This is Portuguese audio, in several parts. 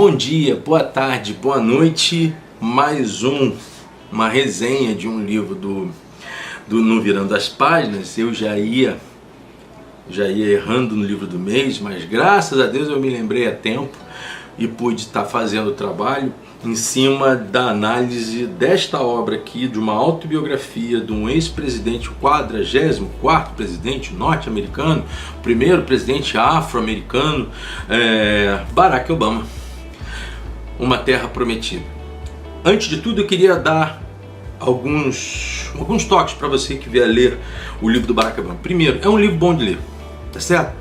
Bom dia, boa tarde, boa noite. Mais uma resenha de um livro do No Virando as Páginas. Eu já ia errando no livro do mês, mas graças a Deus eu me lembrei a tempo e pude estar fazendo o trabalho em cima da análise desta obra aqui, de uma autobiografia de um ex-presidente, o 44º presidente norte-americano, o primeiro presidente afro-americano, Barack Obama, Uma Terra Prometida. Antes de tudo, eu queria dar alguns toques para você que vier ler o livro do Barack Obama. Primeiro, é um livro bom de ler, tá certo?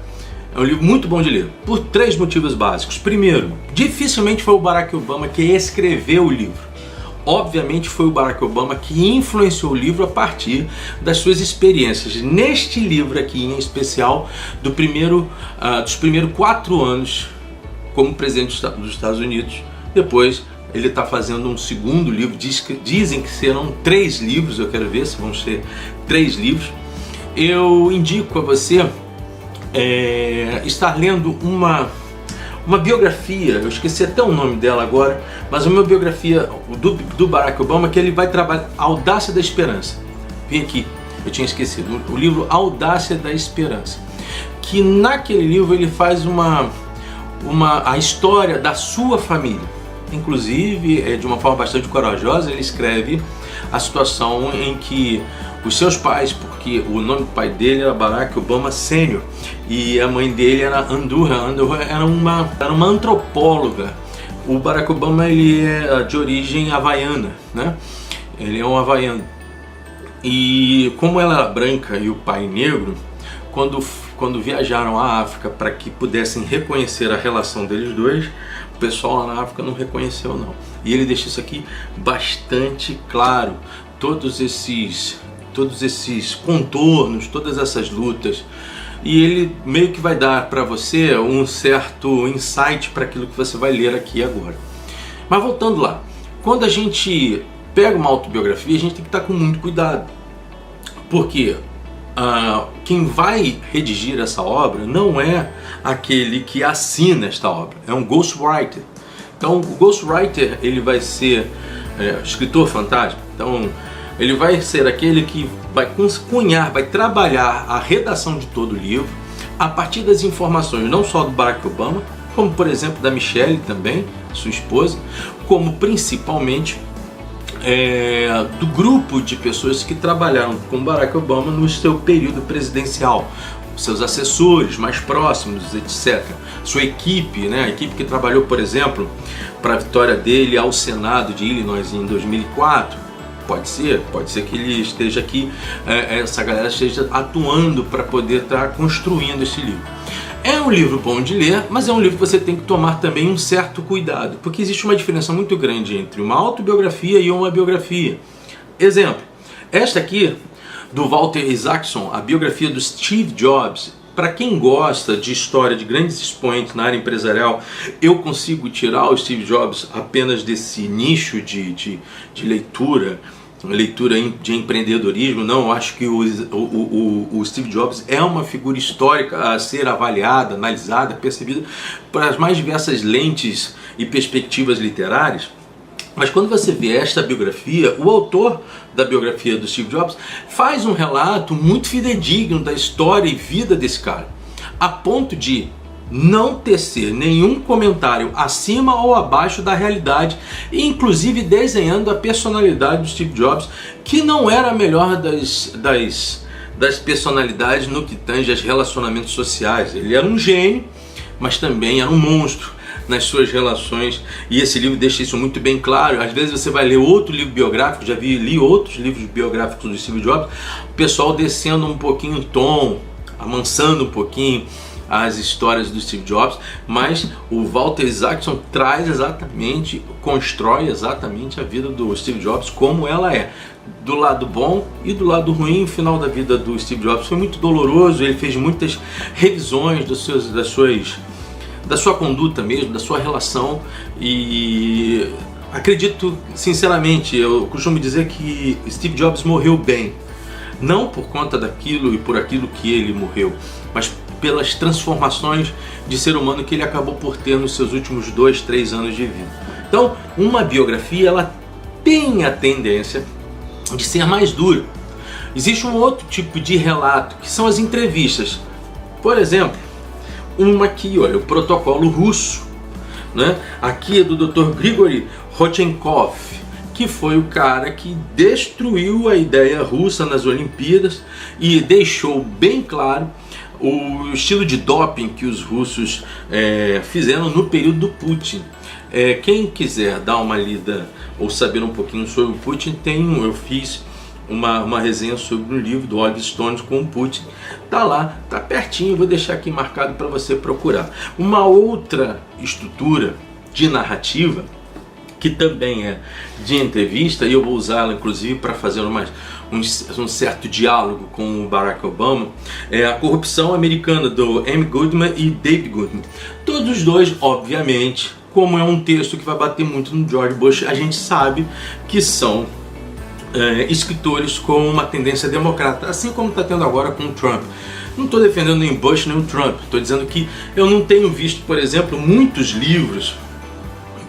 É um livro muito bom de ler, por 3 motivos básicos. Primeiro, dificilmente foi o Barack Obama que escreveu o livro. Obviamente foi o Barack Obama que influenciou o livro a partir das suas experiências. Neste livro aqui, em especial, dos primeiros 4 anos como presidente dos Estados Unidos. Depois ele está fazendo um segundo livro, dizem que serão 3 livros, eu quero ver se vão ser 3 livros. Eu indico a você estar lendo uma biografia, eu esqueci até o nome dela agora, mas uma biografia do Barack Obama, que ele vai trabalhar Audácia da Esperança. Vem aqui, eu tinha esquecido, o livro Audácia da Esperança, que naquele livro ele faz a história da sua família. Inclusive, de uma forma bastante corajosa, ele escreve a situação em que os seus pais, porque o nome do pai dele era Barack Obama Sênior e a mãe dele era Andurra era uma antropóloga. O Barack Obama, ele é de origem havaiana, né? Ele é um havaiano. E como ela era branca e o pai negro, quando viajaram à África para que pudessem reconhecer a relação deles dois, o pessoal lá na África não reconheceu não. E ele deixa isso aqui bastante claro, todos esses contornos, todas essas lutas. E ele meio que vai dar para você um certo insight para aquilo que você vai ler aqui agora. Mas voltando lá, quando a gente pega uma autobiografia, a gente tem que estar com muito cuidado. Porque quem vai redigir essa obra não é aquele que assina esta obra, é um ghostwriter. Então o ghostwriter, ele vai ser escritor fantasma. Então ele vai ser aquele que vai cunhar, vai trabalhar a redação de todo o livro a partir das informações não só do Barack Obama, como por exemplo da Michelle também, sua esposa, como principalmente do grupo de pessoas que trabalharam com Barack Obama no seu período presidencial, seus assessores mais próximos, etc. Sua equipe, né? A equipe que trabalhou, por exemplo, para a vitória dele ao Senado de Illinois em 2004. Pode ser que ele esteja aqui, essa galera esteja atuando para poder estar construindo esse livro. É um livro bom de ler, mas é um livro que você tem que tomar também um certo cuidado, porque existe uma diferença muito grande entre uma autobiografia e uma biografia. Exemplo, esta aqui, do Walter Isaacson, a biografia do Steve Jobs. Para quem gosta de história de grandes expoentes na área empresarial, eu consigo tirar o Steve Jobs apenas desse nicho de leitura de empreendedorismo. Não, eu acho que o Steve Jobs é uma figura histórica a ser avaliada, analisada, percebida por as mais diversas lentes e perspectivas literárias. Mas quando você vê esta biografia, o autor da biografia do Steve Jobs faz um relato muito fidedigno da história e vida desse cara, a ponto de não tecer nenhum comentário acima ou abaixo da realidade, inclusive desenhando a personalidade do Steve Jobs, que não era a melhor das personalidades no que tange aos relacionamentos sociais. Ele era um gênio, mas também era um monstro nas suas relações, e esse livro deixa isso muito bem claro. Às vezes você vai ler outro livro biográfico, li outros livros biográficos do Steve Jobs, o pessoal descendo um pouquinho o tom, amansando um pouquinho as histórias do Steve Jobs, mas o Walter Isaacson constrói exatamente a vida do Steve Jobs como ela é, do lado bom e do lado ruim. O final da vida do Steve Jobs foi muito doloroso, ele fez muitas revisões da sua conduta mesmo, da sua relação, e acredito sinceramente, eu costumo dizer que Steve Jobs morreu bem, não por conta daquilo e por aquilo que ele morreu, mas pelas transformações de ser humano que ele acabou por ter nos seus últimos 2, 3 anos de vida. Então, uma biografia, ela tem a tendência de ser mais dura. Existe um outro tipo de relato, que são as entrevistas. Por exemplo, uma aqui, olha, o protocolo russo, né? Aqui é do Dr. Grigory Rodchenkov, que foi o cara que destruiu a ideia russa nas Olimpíadas e deixou bem claro o estilo de doping que os russos fizeram no período do Putin. Quem quiser dar uma lida ou saber um pouquinho sobre o Putin, eu fiz uma resenha sobre um livro do Oliver Stone com o Putin. Tá lá, tá pertinho, vou deixar aqui marcado para você procurar. Uma outra estrutura de narrativa, que também é de entrevista, e eu vou usá-la inclusive para fazer um certo diálogo com o Barack Obama, é A Corrupção Americana, do Amy Goodman e David Goodman. Todos os dois, obviamente, como é um texto que vai bater muito no George Bush, a gente sabe que são escritores com uma tendência democrata, assim como está tendo agora com o Trump. Não estou defendendo nem Bush nem o Trump, estou dizendo que eu não tenho visto, por exemplo, muitos livros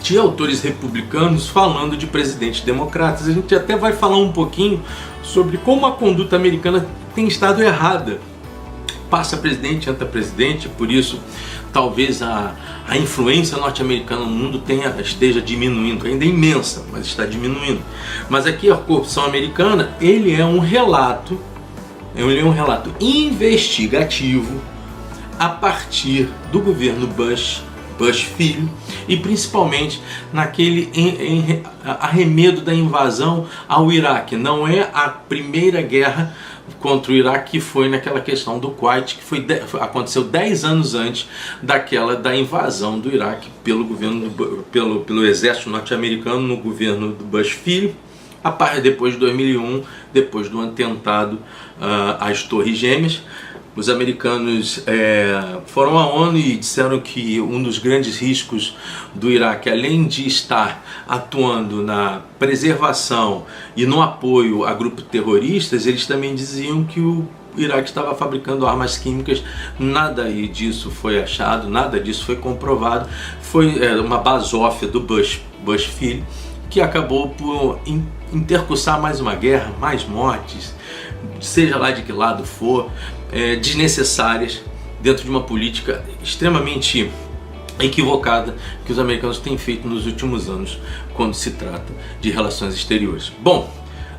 de autores republicanos falando de presidentes democratas. A gente até vai falar um pouquinho sobre como a conduta americana tem estado errada. Passa presidente, entra presidente, por isso talvez a influência norte-americana no mundo esteja diminuindo, ainda é imensa, mas está diminuindo. Mas aqui a Corrupção Americana, ele é um relato investigativo a partir do governo Bush filho, e principalmente naquele arremedo da invasão ao Iraque. Não é a primeira guerra contra o Iraque, que foi naquela questão do Kuwait, que aconteceu 10 anos antes da invasão do Iraque pelo governo pelo exército norte-americano no governo do Bush filho, depois de 2001, depois do atentado às Torres Gêmeas. Os americanos foram à ONU e disseram que um dos grandes riscos do Iraque, além de estar atuando na preservação e no apoio a grupos terroristas, eles também diziam que o Iraque estava fabricando armas químicas. Nada disso foi achado, nada disso foi comprovado. Foi uma basófia do Bush filho, que acabou por intercursar mais uma guerra, mais mortes, seja lá de que lado for, desnecessárias, dentro de uma política extremamente equivocada que os americanos têm feito nos últimos anos quando se trata de relações exteriores. Bom,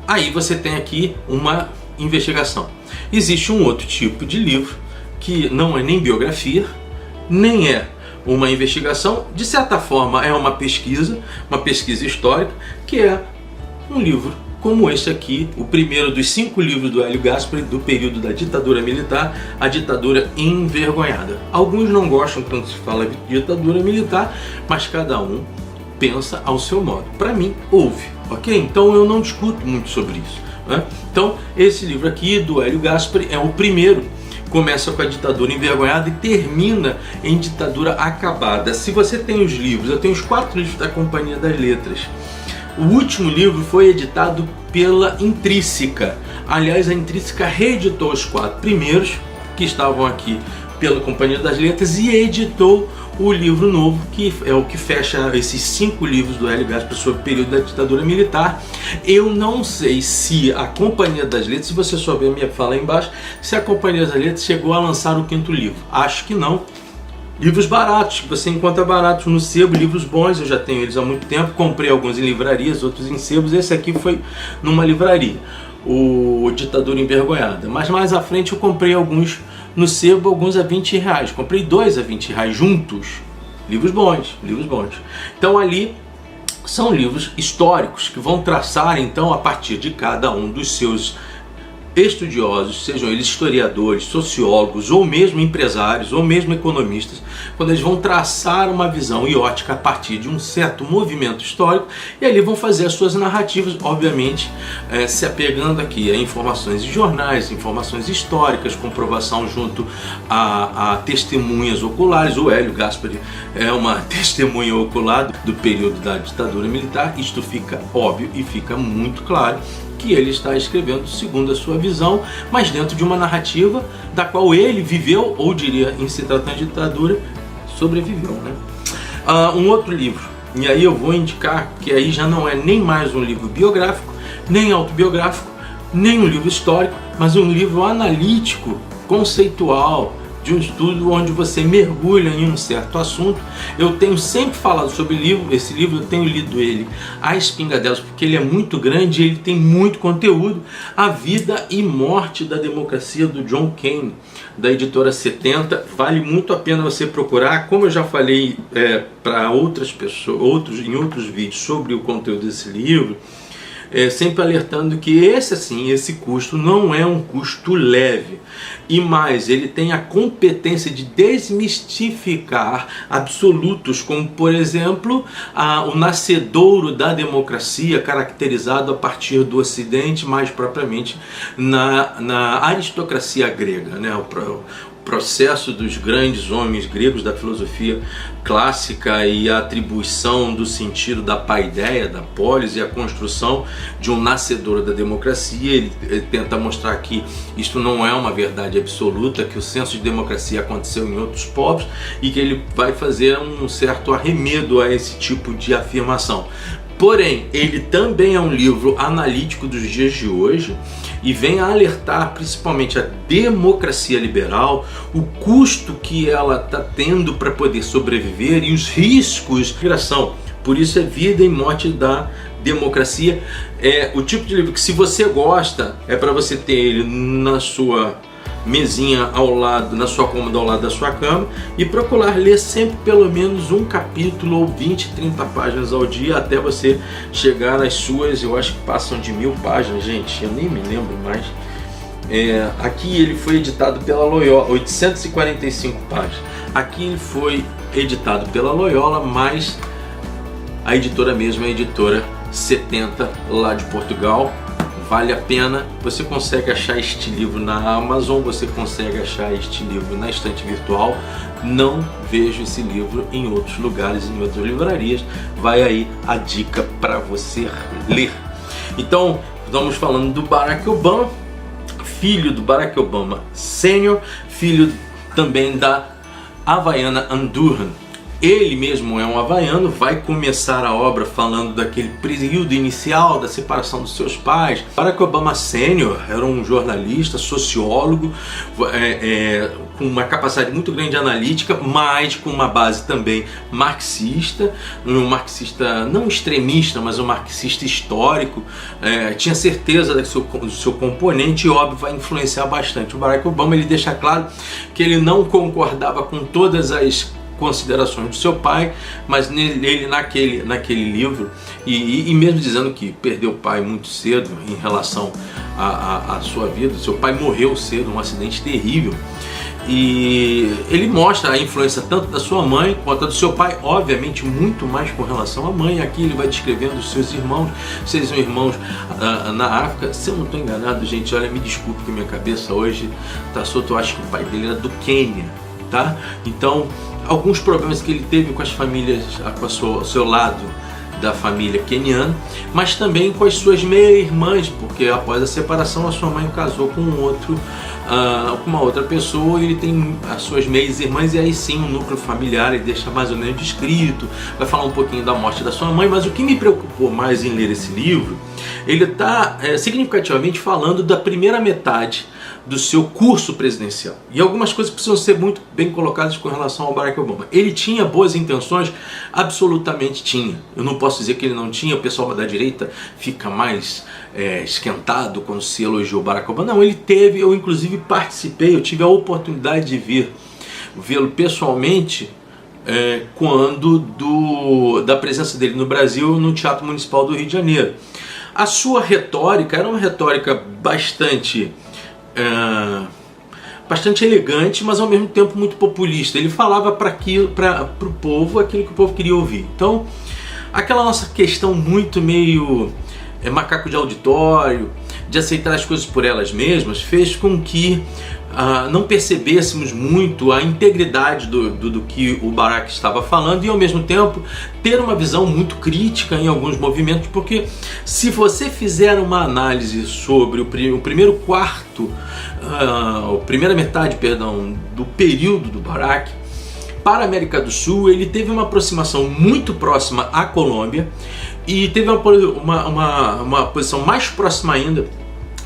aí você tem aqui uma investigação. Existe um outro tipo de livro que não é nem biografia, nem é uma investigação, de certa forma é uma pesquisa histórica, que é um livro como este aqui, o primeiro dos 5 livros do Hélio Gaspari, do período da ditadura militar, a ditadura envergonhada. Alguns não gostam quando se fala de ditadura militar, mas cada um pensa ao seu modo. Para mim, houve, ok? Então eu não discuto muito sobre isso, né? Então, esse livro aqui, do Hélio Gaspari, é o primeiro. Começa com a ditadura envergonhada e termina em ditadura acabada. Se você tem os livros, eu tenho os 4 livros da Companhia das Letras. O último livro foi editado pela Intrínseca. Aliás, a Intrínseca reeditou os 4 primeiros, que estavam aqui pela Companhia das Letras, e editou o livro novo, que é o que fecha esses 5 livros do Hélio Gaspari sobre o período da ditadura militar. Eu não sei se a Companhia das Letras, se você souber me fala aí embaixo, se a Companhia das Letras chegou a lançar o 5º livro. Acho que não. Livros baratos, que você encontra baratos no sebo, livros bons, eu já tenho eles há muito tempo, comprei alguns em livrarias, outros em sebos, esse aqui foi numa livraria, o Ditadura Envergonhada. Mas mais à frente eu comprei alguns no sebo, alguns a R$20, comprei 2 a R$20 juntos, livros bons. Então ali são livros históricos que vão traçar então a partir de cada um dos seus estudiosos, sejam eles historiadores, sociólogos, ou mesmo empresários, ou mesmo economistas, quando eles vão traçar uma visão e ótica a partir de um certo movimento histórico, e ali vão fazer as suas narrativas, obviamente se apegando aqui a informações de jornais, informações históricas, comprovação junto a testemunhas oculares. O Hélio Gaspari é uma testemunha ocular do período da ditadura militar. Isto fica óbvio e fica muito claro que ele está escrevendo segundo a sua visão, mas dentro de uma narrativa da qual ele viveu, ou diria, em se tratando de ditadura, sobreviveu, né? Um outro livro, e aí eu vou indicar que aí já não é nem mais um livro biográfico, nem autobiográfico, nem um livro histórico, mas um livro analítico, conceitual, de um estudo onde você mergulha em um certo assunto. Eu tenho sempre falado sobre esse livro, eu tenho lido ele a espingadelas, porque ele é muito grande, ele tem muito conteúdo. A Vida e Morte da Democracia, do John Kane, da editora 70, vale muito a pena você procurar. Como eu já falei para outras pessoas, em outros vídeos sobre o conteúdo desse livro, sempre alertando que esse custo não é um custo leve, e mais, ele tem a competência de desmistificar absolutos, como por exemplo o nascedouro da democracia, caracterizado a partir do Ocidente, mais propriamente na aristocracia grega, né? O processo dos grandes homens gregos da filosofia clássica e a atribuição do sentido da paideia, da polis, e a construção de um nascedor da democracia. Ele tenta mostrar que isto não é uma verdade absoluta, que o senso de democracia aconteceu em outros povos e que ele vai fazer um certo arremedo a esse tipo de afirmação. Porém, ele também é um livro analítico dos dias de hoje e vem a alertar principalmente a democracia liberal, o custo que ela está tendo para poder sobreviver e os riscos de migração. Por isso é Vida e Morte da Democracia. É o tipo de livro que, se você gosta, é para você ter ele na sua mesinha ao lado, na sua cômoda ao lado da sua cama, e procurar ler sempre pelo menos um capítulo ou 20, 30 páginas ao dia, até você chegar nas suas, eu acho que passam de 1000 páginas, gente, eu nem me lembro mais. Aqui ele foi editado pela Loyola, 845 páginas. Aqui ele foi editado pela Loyola, mas a editora mesmo é a editora 70 lá de Portugal. Vale a pena. Você consegue achar este livro na Amazon, você consegue achar este livro na estante virtual. Não vejo esse livro em outros lugares, em outras livrarias. Vai aí a dica para você ler. Então, estamos falando do Barack Obama, filho do Barack Obama Sênior, filho também da havaiana Ann Durham. Ele mesmo é um havaiano, vai começar a obra falando daquele período inicial da separação dos seus pais. Barack Obama Sênior era um jornalista, sociólogo, com uma capacidade muito grande de analítica, mas com uma base também marxista, um marxista não extremista, mas um marxista histórico. Tinha certeza do seu componente e, óbvio, vai influenciar bastante. O Barack Obama, ele deixa claro que ele não concordava com todas as considerações do seu pai, mas ele naquele livro, e mesmo dizendo que perdeu o pai muito cedo em relação à sua vida. Seu pai morreu cedo, um acidente terrível, e ele mostra a influência tanto da sua mãe quanto do seu pai, obviamente muito mais com relação à mãe. Aqui ele vai descrevendo os seus irmãos, na África. Se eu não estou enganado, gente, olha, me desculpe que minha cabeça hoje está solta, eu acho que o pai dele era do Quênia, tá? Então, alguns problemas que ele teve com as famílias, com o seu lado da família queniana, mas também com as suas meia-irmãs, porque após a separação a sua mãe casou com com uma outra pessoa, e ele tem as suas meias-irmãs, e aí sim um núcleo familiar ele deixa mais ou menos descrito, vai falar um pouquinho da morte da sua mãe. Mas o que me preocupou mais em ler esse livro, ele está significativamente falando da primeira metade do seu curso presidencial, e algumas coisas precisam ser muito bem colocadas com relação ao Barack Obama. Ele tinha boas intenções, absolutamente tinha. Eu não posso dizer que ele não tinha. O pessoal da direita fica mais esquentado quando se elogiou o Barack Obama. Não, ele teve. Eu inclusive participei, eu tive a oportunidade de vê-lo pessoalmente da presença dele no Brasil, no Teatro Municipal do Rio de Janeiro. A sua retórica era uma retórica bastante elegante, mas ao mesmo tempo muito populista. Ele falava para o povo aquilo que o povo queria ouvir. Então, aquela nossa questão muito meio macaco de auditório, de aceitar as coisas por elas mesmas, fez com que não percebêssemos muito a integridade do que o Barack estava falando, e ao mesmo tempo ter uma visão muito crítica em alguns movimentos, porque se você fizer uma análise sobre a primeira metade, do período do Barack, para a América do Sul, ele teve uma aproximação muito próxima à Colômbia e teve uma posição mais próxima ainda,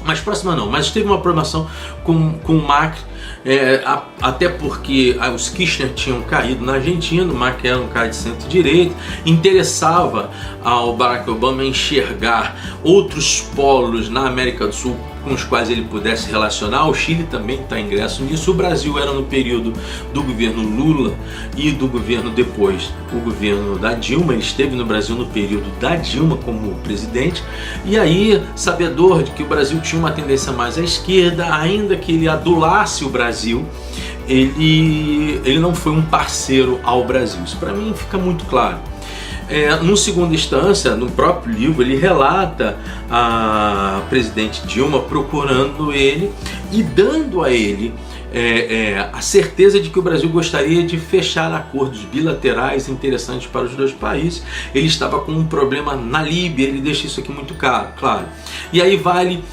mais próxima não, mas teve uma aproximação com o Macri, até porque os Kirchner tinham caído na Argentina, o Macri era um cara de centro-direita, interessava ao Barack Obama enxergar outros polos na América do Sul com os quais ele pudesse relacionar. O Chile também está ingresso nisso. O Brasil era no período do governo Lula e do governo depois, o governo da Dilma. Ele esteve no Brasil no período da Dilma como presidente, e aí, sabedor de que o Brasil tinha uma tendência mais à esquerda, ainda que ele adulasse o Brasil, ele não foi um parceiro ao Brasil. Isso para mim fica muito claro. No segunda instância, no próprio livro, ele relata a presidente Dilma procurando ele e dando a ele a certeza de que o Brasil gostaria de fechar acordos bilaterais interessantes para os dois países. Ele estava com um problema na Líbia, ele deixa isso aqui muito claro. E aí vale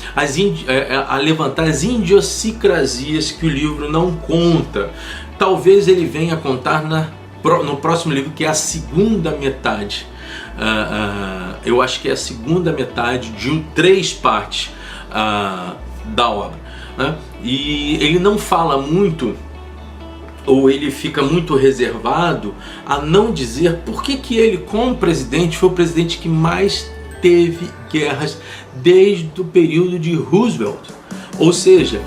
a levantar as idiosincrasias que o livro não conta. Talvez ele venha a contar no próximo livro, que é a segunda metade. Eu acho que é a segunda metade de 3 partes da obra, né? E ele não fala muito, ou ele fica muito reservado a não dizer por que ele, como presidente, foi o presidente que mais teve guerras desde o período de Roosevelt. Ou seja,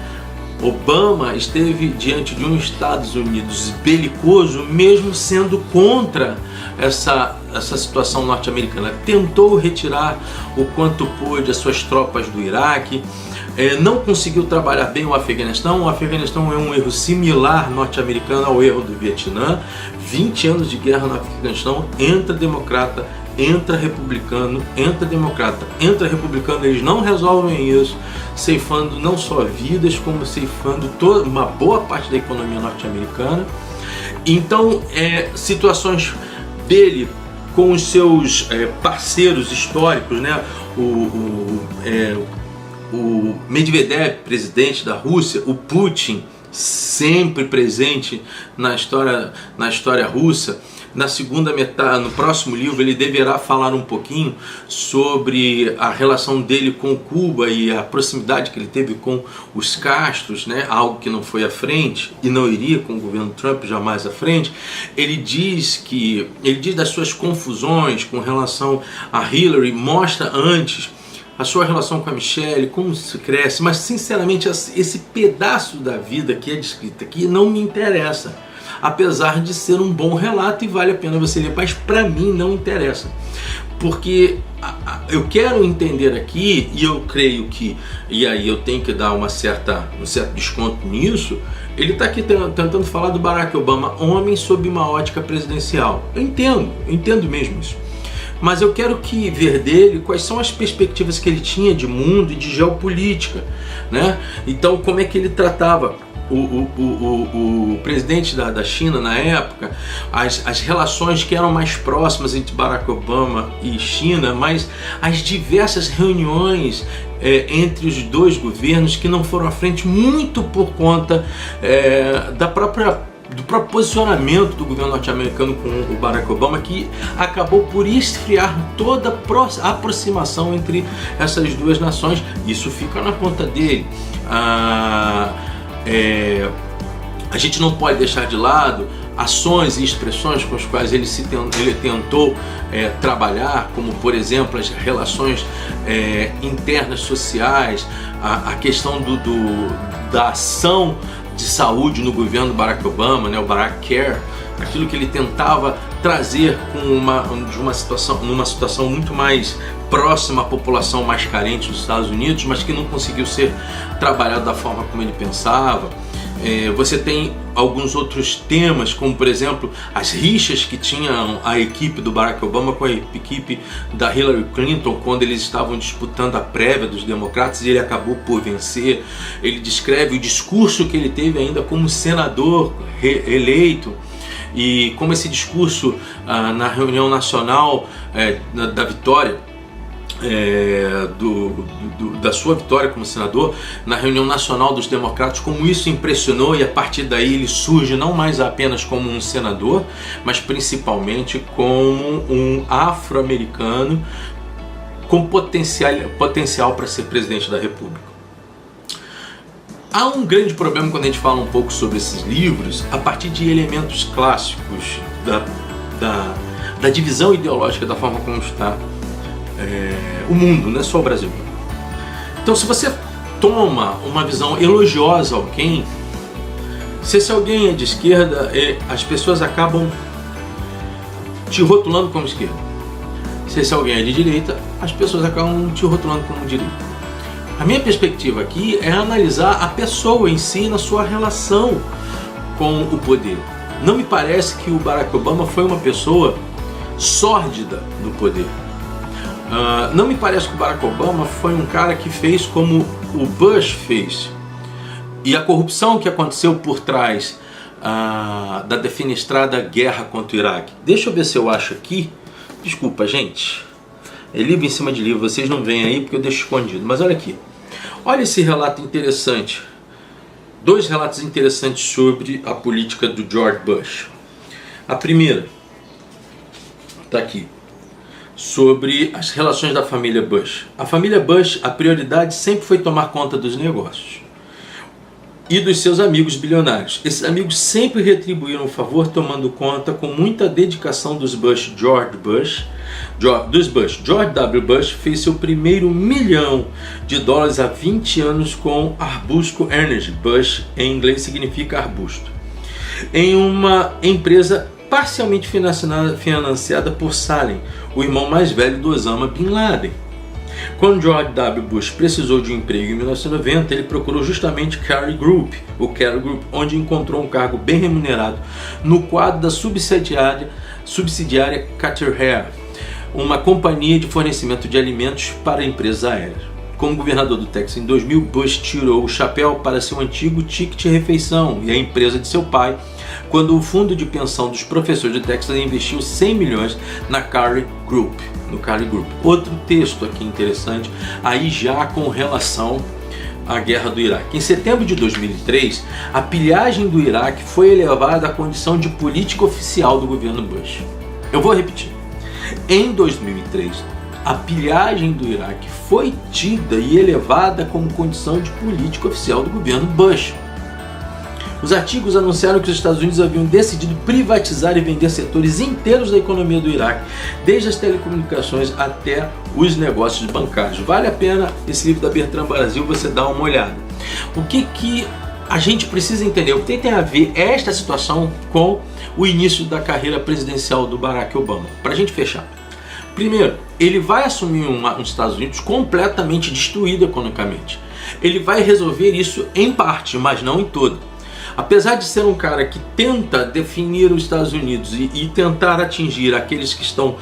Obama esteve diante de um Estados Unidos belicoso, mesmo sendo contra essa situação norte-americana. Tentou retirar o quanto pôde as suas tropas do Iraque, não conseguiu trabalhar bem o Afeganistão. O Afeganistão é um erro similar norte-americano ao erro do Vietnã. 20 anos de guerra no Afeganistão, entra democrata, entra republicano, entra democrata, entra republicano, eles não resolvem isso, ceifando não só vidas, como ceifando uma boa parte da economia norte-americana. Então, situações dele com os seus parceiros históricos, né? O Medvedev, presidente da Rússia, o Putin, sempre presente na história russa. Na segunda metade, no próximo livro, ele deverá falar um pouquinho sobre a relação dele com Cuba e a proximidade que ele teve com os Castros, né? Algo que não foi à frente e não iria com o governo Trump jamais à frente. Ele diz das suas confusões com relação a Hillary, mostra antes a sua relação com a Michelle, como se cresce, mas sinceramente esse pedaço da vida que é descrito aqui não me interessa, apesar de ser um bom relato e vale a pena você ler, mas para mim não interessa, porque eu quero entender aqui, e eu creio que, e aí eu tenho que dar um certo desconto nisso, ele está aqui tentando falar do Barack Obama, homem sob uma ótica presidencial. Eu entendo mesmo isso. Mas eu quero ver dele quais são as perspectivas que ele tinha de mundo e de geopolítica, né? Então, como é que ele tratava o presidente da China na época, as relações que eram mais próximas entre Barack Obama e China, mas as diversas reuniões entre os dois governos que não foram à frente, muito por conta do próprio posicionamento do governo norte-americano com o Barack Obama, que acabou por esfriar toda a aproximação entre essas duas nações. Isso fica na conta dele. A gente não pode deixar de lado ações e expressões com as quais ele tentou trabalhar, como por exemplo as relações internas sociais, a questão da ação de saúde no governo Barack Obama, né, o Barack Care, aquilo que ele tentava trazer numa situação muito mais próxima à população mais carente dos Estados Unidos, mas que não conseguiu ser trabalhado da forma como ele pensava. Você tem alguns outros temas, como por exemplo as rixas que tinham a equipe do Barack Obama com a equipe da Hillary Clinton quando eles estavam disputando a prévia dos democratas e ele acabou por vencer. Ele descreve o discurso que ele teve ainda como senador eleito e como esse discurso na reunião nacional da vitória, da sua vitória como senador, na reunião nacional dos democratas, como isso impressionou, e a partir daí ele surge não mais apenas como um senador, mas principalmente como um afro-americano com potencial para ser presidente da República. Há um grande problema quando a gente fala um pouco sobre esses livros a partir de elementos clássicos da divisão ideológica da forma como está o mundo, não é só o Brasil. Então, se você toma uma visão elogiosa a alguém, se esse alguém é de esquerda, as pessoas acabam te rotulando como esquerda. Se esse alguém é de direita, as pessoas acabam te rotulando como direita. A minha perspectiva aqui é analisar a pessoa em si na sua relação com o poder. Não me parece que o Barack Obama foi uma pessoa sórdida no poder. Não me parece que o Barack Obama foi um cara que fez como o Bush fez. E a corrupção que aconteceu por trás da defenestrada guerra contra o Iraque. Deixa eu ver se eu acho aqui. Desculpa, gente. É livro em cima de livro, vocês não veem aí porque eu deixo escondido. Mas olha aqui. Olha esse relato interessante. Dois relatos interessantes sobre a política do George Bush. A primeira está aqui. Sobre as relações da família Bush. A família Bush, a prioridade sempre foi tomar conta dos negócios e dos seus amigos bilionários. Esses amigos sempre retribuíram o favor tomando conta com muita dedicação dos Bush. George W. Bush fez seu primeiro $1 milhão há 20 anos com Arbusco Energy. Bush em inglês significa arbusto. Em uma empresa parcialmente financiada por Salem, o irmão mais velho do Osama Bin Laden. Quando George W. Bush precisou de um emprego em 1990, ele procurou justamente o Carey Group, onde encontrou um cargo bem remunerado no quadro da subsidiária Qatar, uma companhia de fornecimento de alimentos para empresas aéreas. Como governador do Texas em 2000, Bush tirou o chapéu para seu antigo ticket de refeição e a empresa de seu pai, quando o fundo de pensão dos professores de Texas investiu 100 milhões no Carey Group. Outro texto aqui interessante, aí já com relação à guerra do Iraque. Em setembro de 2003, a pilhagem do Iraque foi elevada à condição de política oficial do governo Bush. Eu vou repetir. Em 2003, a pilhagem do Iraque foi tida e elevada como condição de política oficial do governo Bush. Os artigos anunciaram que os Estados Unidos haviam decidido privatizar e vender setores inteiros da economia do Iraque, desde as telecomunicações até os negócios bancários. Vale a pena esse livro da Bertrand Brasil você dar uma olhada. O que a gente precisa entender? O que tem a ver esta situação com o início da carreira presidencial do Barack Obama? Para a gente fechar. Primeiro, ele vai assumir os Estados Unidos completamente destruído economicamente. Ele vai resolver isso em parte, mas não em todo. Apesar de ser um cara que tenta definir os Estados Unidos e tentar atingir aqueles que estão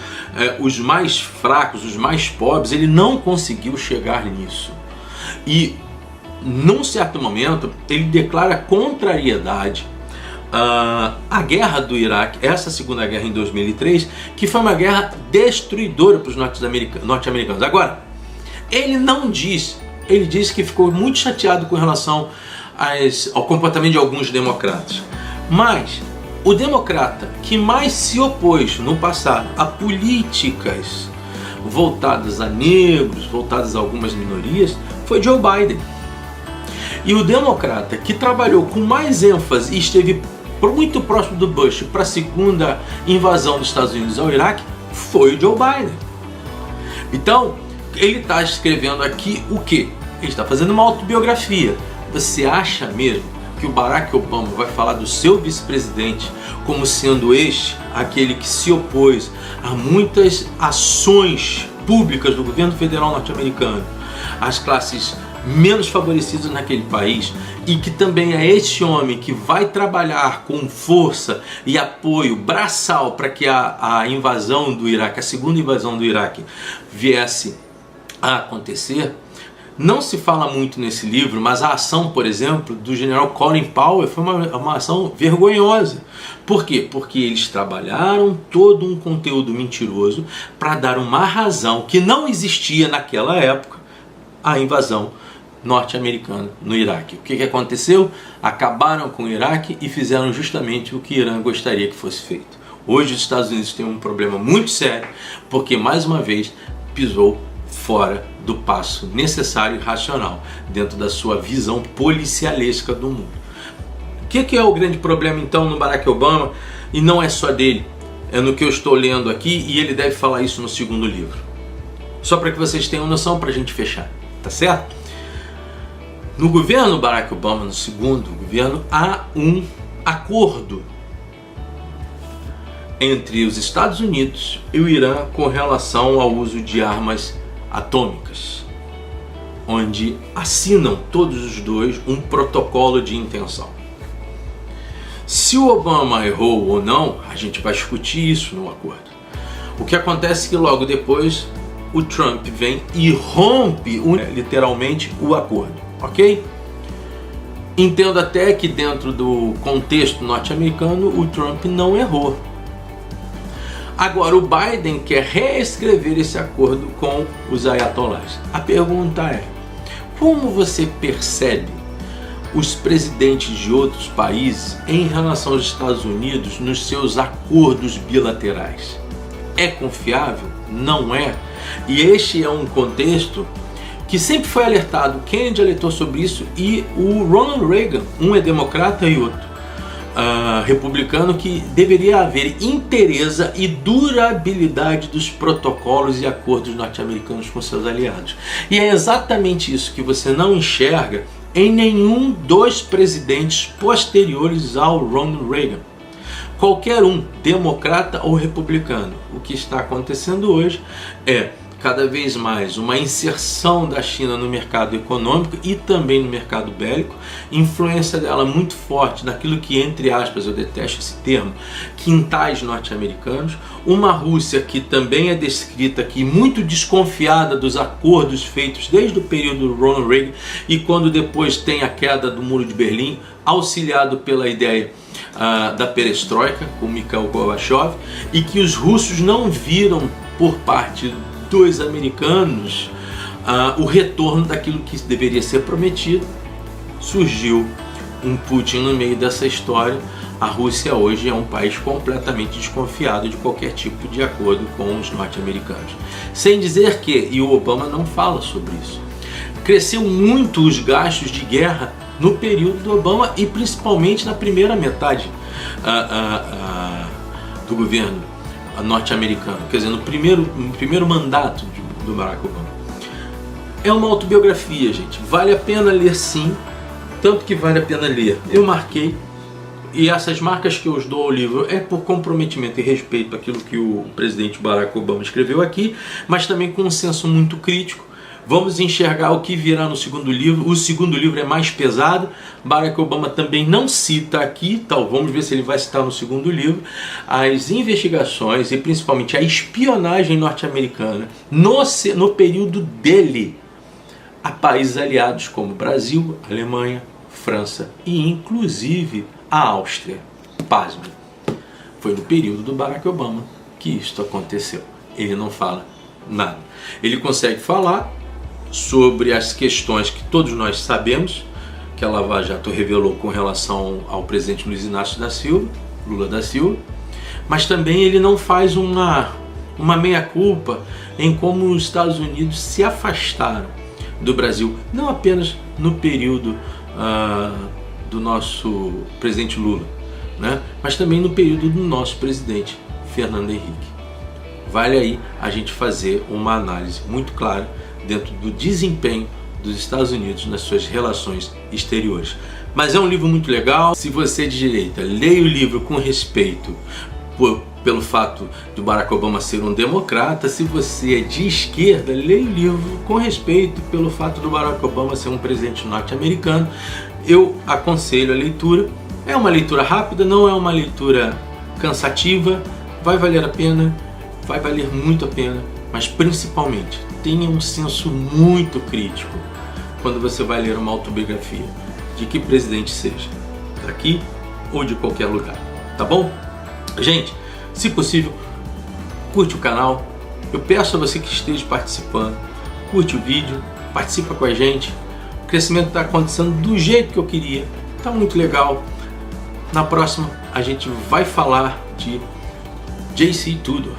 os mais fracos, os mais pobres, ele não conseguiu chegar nisso. E, num certo momento, ele declara contrariedade à guerra do Iraque, essa segunda guerra em 2003, que foi uma guerra destruidora para os norte-americanos. Agora, ele não diz, ele diz que ficou muito chateado com relação ao comportamento de alguns democratas. Mas o democrata que mais se opôs no passado a políticas voltadas a negros, voltadas a algumas minorias, foi Joe Biden. E o democrata que trabalhou com mais ênfase e esteve muito próximo do Bush para a segunda invasão dos Estados Unidos ao Iraque foi o Joe Biden. Então, ele está escrevendo aqui o quê? Ele está fazendo uma autobiografia. Você acha mesmo que o Barack Obama vai falar do seu vice-presidente como sendo aquele que se opôs a muitas ações públicas do governo federal norte-americano, às classes menos favorecidos naquele país, e que também é esse homem que vai trabalhar com força e apoio braçal para que a invasão do Iraque, a segunda invasão do Iraque, viesse a acontecer. Não se fala muito nesse livro, mas a ação, por exemplo, do general Colin Powell foi uma ação vergonhosa. Por quê? Porque eles trabalharam todo um conteúdo mentiroso para dar uma razão que não existia naquela época à invasão norte-americana no Iraque. O que aconteceu? Acabaram com o Iraque e fizeram justamente o que Irã gostaria que fosse feito. Hoje os Estados Unidos têm um problema muito sério, porque mais uma vez pisou fora do passo necessário e racional dentro da sua visão policialesca do mundo. O que é o grande problema então no Barack Obama? E não é só dele, é no que eu estou lendo aqui, e ele deve falar isso no segundo livro. Só para que vocês tenham noção, para a gente fechar, tá certo? No governo Barack Obama, no segundo governo, há um acordo entre os Estados Unidos e o Irã com relação ao uso de armas atômicas, onde assinam todos os dois um protocolo de intenção. Se o Obama errou ou não, a gente vai discutir isso no acordo. O que acontece é que logo depois o Trump vem e rompe literalmente o acordo, ok? Entendo até que dentro do contexto norte-americano o Trump não errou. Agora o Biden quer reescrever esse acordo com os ayatollahs. A pergunta é: como você percebe os presidentes de outros países em relação aos Estados Unidos nos seus acordos bilaterais? É confiável? Não é? E este é um contexto que sempre foi alertado. Kennedy alertou sobre isso, e o Ronald Reagan, um é democrata e outro republicano, que deveria haver inteireza e durabilidade dos protocolos e acordos norte-americanos com seus aliados. E é exatamente isso que você não enxerga em nenhum dos presidentes posteriores ao Ronald Reagan. Qualquer um, democrata ou republicano. O que está acontecendo hoje é cada vez mais uma inserção da China no mercado econômico e também no mercado bélico, influência dela muito forte naquilo que, entre aspas, eu detesto esse termo, quintais norte-americanos, uma Rússia que também é descrita aqui muito desconfiada dos acordos feitos desde o período do Ronald Reagan, e quando depois tem a queda do Muro de Berlim, auxiliado pela ideia da perestroika, com Mikhail Gorbachev, e que os russos não viram por parte dos americanos o retorno daquilo que deveria ser prometido. Surgiu um Putin no meio dessa história. A Rússia hoje é um país completamente desconfiado de qualquer tipo de acordo com os norte-americanos. Sem dizer que, e o Obama não fala sobre isso, cresceu muito os gastos de guerra no período do Obama e principalmente na primeira metade do governo norte-americano, quer dizer, no primeiro mandato do Barack Obama. É uma autobiografia, gente, vale a pena ler sim, tanto que vale a pena ler. Eu marquei, e essas marcas que eu dou ao livro é por comprometimento e respeito àquilo que o presidente Barack Obama escreveu aqui, mas também com um senso muito crítico. Vamos enxergar o que virá no segundo livro. O segundo livro é mais pesado. Barack Obama também não cita aqui, vamos ver se ele vai citar no segundo livro, as investigações e principalmente a espionagem norte-americana no período dele a países aliados como Brasil, Alemanha, França e inclusive a Áustria. Pasme, foi no período do Barack Obama que isto aconteceu. Ele não fala nada. Ele consegue falar sobre as questões que todos nós sabemos, que a Lava Jato revelou com relação ao presidente Luiz Inácio Lula da Silva, mas também ele não faz uma meia-culpa em como os Estados Unidos se afastaram do Brasil, não apenas no período do nosso presidente Lula, né, mas também no período do nosso presidente Fernando Henrique. Vale aí a gente fazer uma análise muito clara dentro do desempenho dos Estados Unidos nas suas relações exteriores. Mas é um livro muito legal. Se você é de direita, leia o livro com respeito pelo fato de Barack Obama ser um democrata. Se você é de esquerda, leia o livro com respeito pelo fato do Barack Obama ser um presidente norte-americano. Eu aconselho a leitura. É uma leitura rápida, não é uma leitura cansativa, vai valer a pena, vai valer muito a pena, mas principalmente tenha um senso muito crítico quando você vai ler uma autobiografia, de que presidente seja, daqui ou de qualquer lugar, tá bom? Gente, se possível, curte o canal. Eu peço a você que esteja participando, curte o vídeo, participa com a gente. O crescimento está acontecendo do jeito que eu queria, tá muito legal. Na próxima a gente vai falar de J.C. Tudor.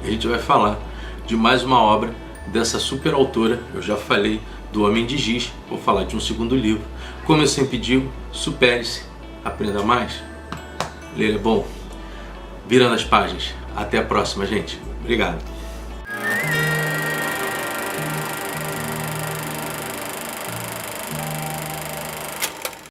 A gente vai falar de mais uma obra dessa super autora. Eu já falei do Homem de Giz, vou falar de um segundo livro. Como eu sempre digo, supere-se, aprenda mais. Ler é bom. Virando as páginas. Até a próxima, gente. Obrigado.